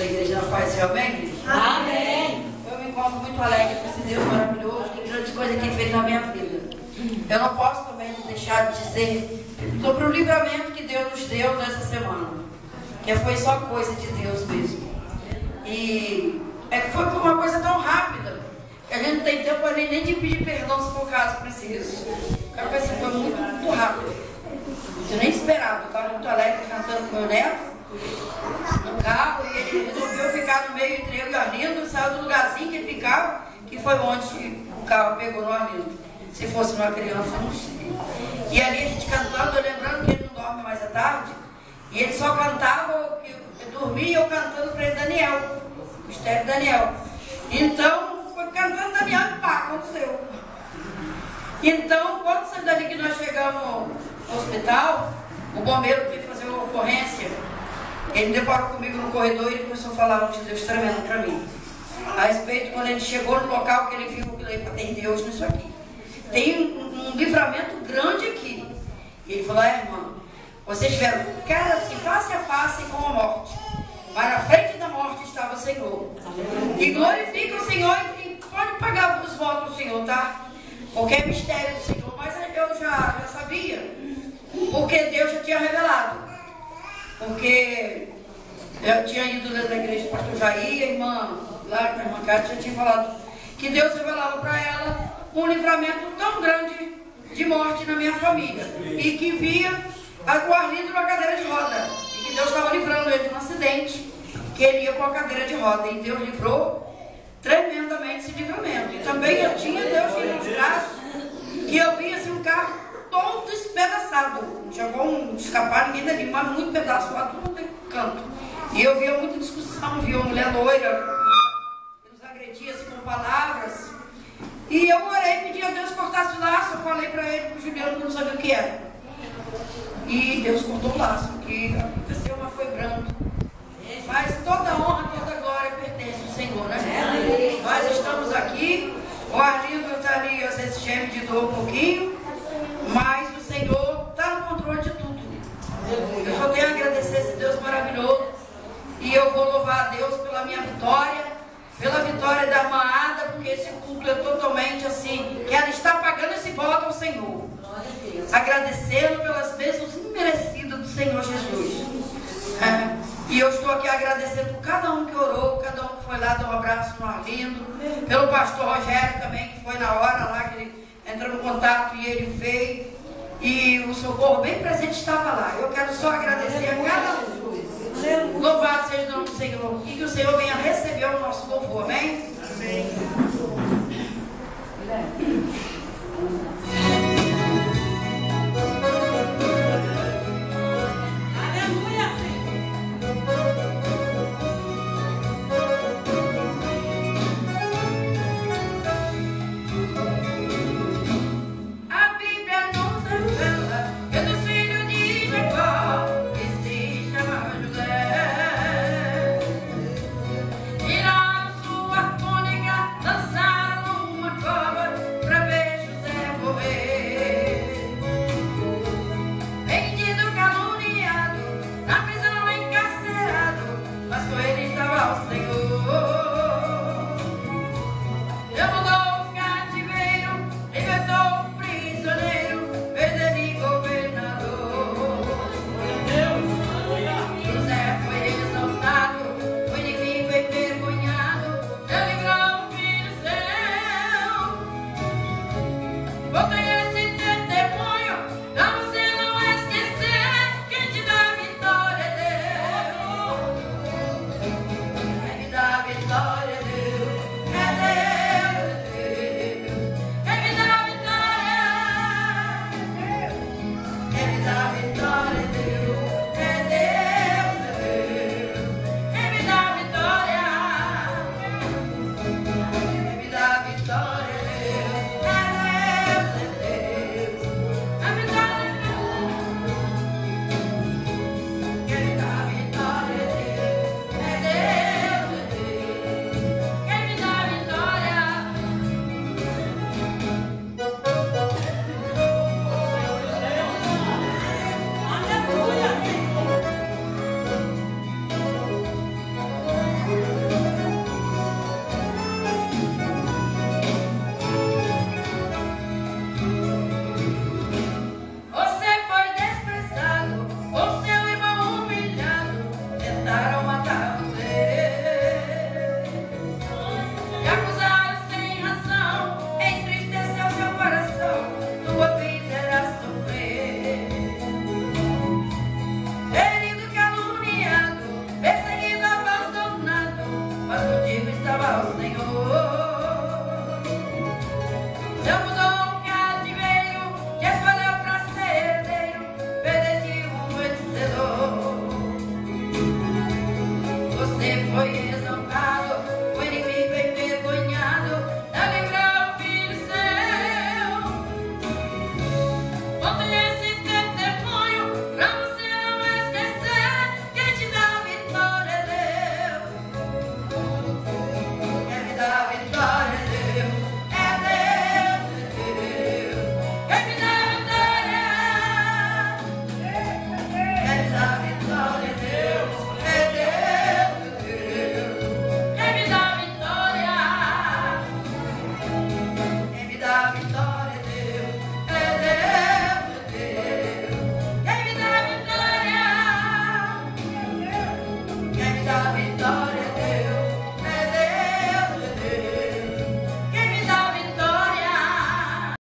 igreja na paz do Senhor, amém, igreja? Amém. Eu me encontro muito alegre com esse Deus maravilhoso, que grande coisa que tem feito na minha vida. Eu não posso também deixar de dizer sobre o livramento que Deus nos deu nessa semana, que foi só coisa de Deus mesmo. E foi uma coisa tão rápida que a gente não tem tempo nem de pedir perdão se for caso preciso. Eu pensei, foi muito rápido. Eu nem esperava, eu estava muito alegre cantando com meu neto no carro e ele resolveu ficar no meio entre eu e o Arlindo, saiu do lugarzinho que ele ficava, que foi onde o carro pegou no Arlindo. Se fosse uma criança, eu não sei. E ali a gente cantando, eu lembrando que ele não dorme mais à tarde, e ele só cantava, eu dormia e eu cantando para ele Daniel, o mistério Daniel. Então, foi cantando Daniel e pá, aconteceu. Então, quando saiu dali que nós chegamos no hospital, o bombeiro que fazer uma ocorrência, ele deparou comigo no corredor e ele começou a falar de Deus tremendo para mim. A respeito, quando ele chegou no local que ele viu, que ele tem Deus nisso aqui. Tem um livramento grande aqui. E ele falou, irmã, vocês tiveram cara assim, face a face com a morte. Mas na frente da morte estava o Senhor. E glorifica o Senhor e pode pagar os votos do Senhor, tá? Porque é mistério do Senhor, mas eu já sabia. Porque Deus já tinha revelado. Porque eu tinha ido na igreja do pastor Jair, a irmã, lá com a irmã Cátia, já tinha falado que Deus revelava para ela um livramento tão grande de morte na minha família. E que via o Arlindo numa cadeira de roda. E que Deus estava livrando ele de um acidente, que ele ia com a cadeira de roda. E Deus livrou tremendamente esse livramento. E também eu tinha Deus nos braços, que eu via assim um carro todo espedaçado. Não chegou a escapar ninguém dali, mas muito pedaço lá, tudo no canto. E eu via muita discussão, via uma mulher loira, que nos agredia assim, com palavras. E eu orei, pedi a Deus cortasse o laço. Eu falei para ele, para o Juliano, que não sabia o que era. E Deus cortou o laço, o que aconteceu, mas foi brando. Mas toda honra, toda glória pertence ao Senhor, né? Nós estamos aqui, o Arlindo está ali, às vezes geme de dor um pouquinho, mas o Senhor está no controle de tudo. Eu só tenho a agradecer a esse Deus maravilhoso. E eu vou louvar a Deus pela minha vitória. Pela vitória da irmã Ada, porque esse culto é totalmente assim, que ela está pagando esse voto ao Senhor. Agradecendo pelas bênçãos imerecidas do Senhor Jesus. E eu estou aqui agradecendo por cada um que orou, cada um que foi lá dar um abraço no Arlindo, pelo pastor Rogério também, que foi na hora lá, que ele entrou no contato e ele veio. E o socorro bem presente estava lá. Eu quero só agradecer a cada um. Louvado seja o nome do Senhor. E que o Senhor venha receber o nosso louvor. Amém? Amém.